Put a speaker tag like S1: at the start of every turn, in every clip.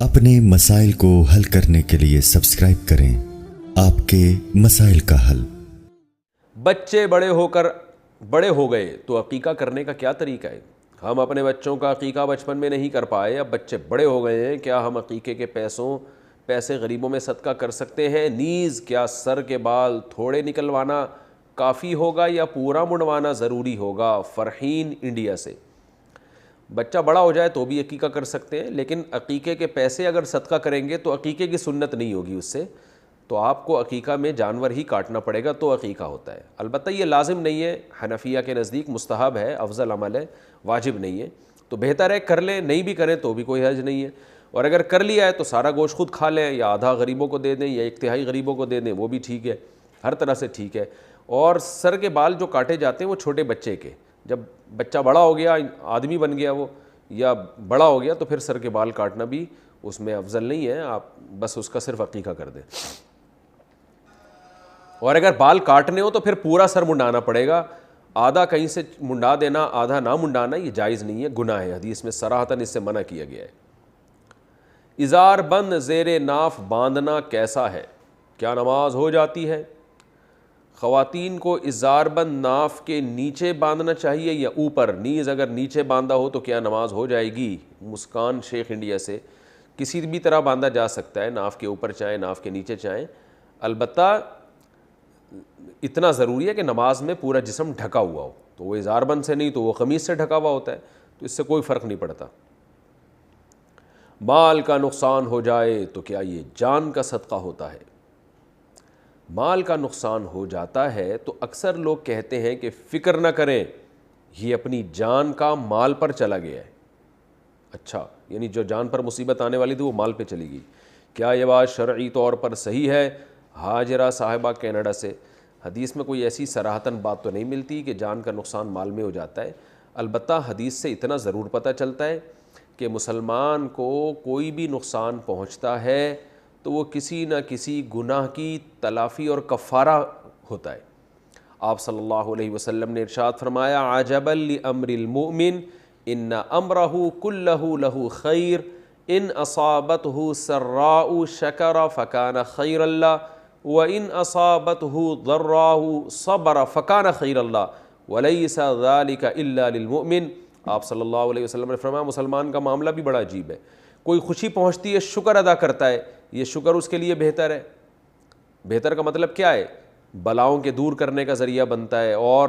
S1: اپنے مسائل کو حل کرنے کے لیے سبسکرائب کریں آپ کے مسائل کا حل۔
S2: بچے بڑے ہو گئے تو عقیقہ کرنے کا کیا طریقہ ہے؟ ہم اپنے بچوں کا عقیقہ بچپن میں نہیں کر پائے، اب بچے بڑے ہو گئے ہیں، کیا ہم عقیقے کے پیسے غریبوں میں صدقہ کر سکتے ہیں؟ نیز کیا سر کے بال تھوڑے نکلوانا کافی ہوگا یا پورا منڈوانا ضروری ہوگا؟ فرحین انڈیا سے۔ بچہ بڑا ہو جائے تو بھی عقیقہ کر سکتے ہیں، لیکن عقیقے کے پیسے اگر صدقہ کریں گے تو عقیقے کی سنت نہیں ہوگی اس سے، تو آپ کو عقیقہ میں جانور ہی کاٹنا پڑے گا تو عقیقہ ہوتا ہے۔ البتہ یہ لازم نہیں ہے، حنفیہ کے نزدیک مستحب ہے، افضل عمل ہے، واجب نہیں ہے، تو بہتر ہے کر لیں، نہیں بھی کریں تو بھی کوئی حرج نہیں ہے، اور اگر کر لیا ہے تو سارا گوشت خود کھا لیں یا آدھا غریبوں کو دے دیں یا ایک تہائی غریبوں کو دے دیں، وہ بھی ٹھیک ہے، ہر طرح سے ٹھیک ہے۔ اور سر کے بال جو کاٹے جاتے ہیں وہ چھوٹے بچے کے، جب بچہ بڑا ہو گیا، آدمی بن گیا وہ یا بڑا ہو گیا تو پھر سر کے بال کاٹنا بھی اس میں افضل نہیں ہے، آپ بس اس کا صرف عقیقہ کر دیں۔ اور اگر بال کاٹنے ہو تو پھر پورا سر منڈانا پڑے گا، آدھا کہیں سے منڈا دینا آدھا نہ منڈانا یہ جائز نہیں ہے، گناہ ہے، حدیث میں صراحتاً اس سے منع کیا گیا ہے۔ ازار بند زیر ناف باندھنا کیسا ہے؟ کیا نماز ہو جاتی ہے؟ خواتین کو ازار بند ناف کے نیچے باندھنا چاہیے یا اوپر؟ نیز اگر نیچے باندھا ہو تو کیا نماز ہو جائے گی؟ مسکان شیخ انڈیا سے۔ کسی بھی طرح باندھا جا سکتا ہے، ناف کے اوپر چاہیں ناف کے نیچے چاہیں، البتہ اتنا ضروری ہے کہ نماز میں پورا جسم ڈھکا ہوا ہو، تو وہ ازار بند سے نہیں تو وہ قمیص سے ڈھکا ہوا ہوتا ہے، تو اس سے کوئی فرق نہیں پڑتا۔ مال کا نقصان ہو جائے تو کیا یہ جان کا صدقہ ہوتا ہے؟ مال کا نقصان ہو جاتا ہے تو اکثر لوگ کہتے ہیں کہ فکر نہ کریں، یہ اپنی جان کا مال پر چلا گیا ہے۔ اچھا، یعنی جو جان پر مصیبت آنے والی تھی وہ مال پہ چلی گئی۔ کیا یہ بات شرعی طور پر صحیح ہے؟ ہاجرہ صاحبہ کینیڈا سے۔ حدیث میں کوئی ایسی صراحتاً بات تو نہیں ملتی کہ جان کا نقصان مال میں ہو جاتا ہے، البتہ حدیث سے اتنا ضرور پتہ چلتا ہے کہ مسلمان کو کوئی بھی نقصان پہنچتا ہے تو وہ کسی نہ کسی گناہ کی تلافی اور کفارہ ہوتا ہے۔ آپ صلی اللہ علیہ وسلم نے ارشاد فرمایا، عجبا لامر المؤمن ان امرہ کلہ لہ خیر ان اصابتہ سراء شکر فکان خیر اللہ وان اصابتہ ضراء صبر فکان خیر اللہ ولیس ذلک الا للمؤمن۔ آپ صلی اللہ علیہ وسلم نے فرمایا مسلمان کا معاملہ بھی بڑا عجیب ہے، کوئی خوشی پہنچتی ہے شکر ادا کرتا ہے، یہ شکر اس کے لیے بہتر ہے۔ بہتر کا مطلب کیا ہے؟ بلاؤں کے دور کرنے کا ذریعہ بنتا ہے اور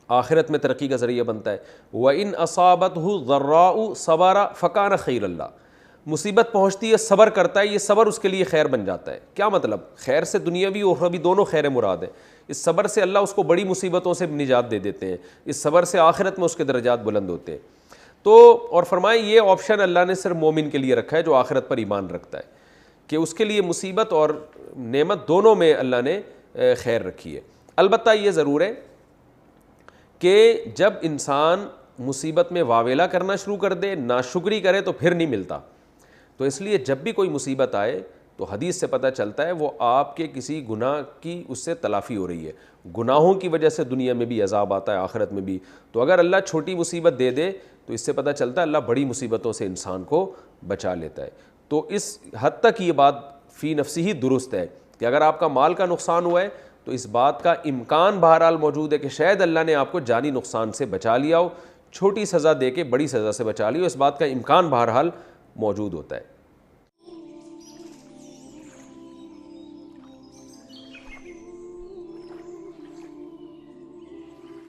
S2: آخرت میں ترقی کا ذریعہ بنتا ہے۔ وَإِنْ أَصَابَتْهُ ضَرَّاءُ صَبَرَ فَكَانَ خَيْرَ اللَّهِ، مصیبت پہنچتی ہے صبر کرتا ہے، یہ صبر اس کے لیے خیر بن جاتا ہے۔ کیا مطلب؟ خیر سے دنیاوی اور اخروی دونوں خیر مراد ہیں۔ اس صبر سے اللہ اس کو بڑی مصیبتوں سے نجات دے دیتے ہیں، اس صبر سے آخرت میں اس کے درجات بلند ہوتے ہیں۔ تو اور فرمائیں یہ آپشن اللہ نے صرف مومن کے لیے رکھا ہے جو آخرت پر ایمان رکھتا ہے، کہ اس کے لیے مصیبت اور نعمت دونوں میں اللہ نے خیر رکھی ہے۔ البتہ یہ ضرور ہے کہ جب انسان مصیبت میں واویلا کرنا شروع کر دے، ناشکری کرے تو پھر نہیں ملتا، تو اس لیے جب بھی کوئی مصیبت آئے تو حدیث سے پتہ چلتا ہے وہ آپ کے کسی گناہ کی اس سے تلافی ہو رہی ہے، گناہوں کی وجہ سے دنیا میں بھی عذاب آتا ہے آخرت میں بھی، تو اگر اللہ چھوٹی مصیبت دے دے تو اس سے پتہ چلتا ہے اللہ بڑی مصیبتوں سے انسان کو بچا لیتا ہے۔ تو اس حد تک یہ بات فی نفسی ہی درست ہے کہ اگر آپ کا مال کا نقصان ہوا ہے تو اس بات کا امکان بہرحال موجود ہے کہ شاید اللہ نے آپ کو جانی نقصان سے بچا لیا ہو، چھوٹی سزا دے کے بڑی سزا سے بچا لی ہو، اس بات کا امکان بہرحال موجود ہوتا ہے۔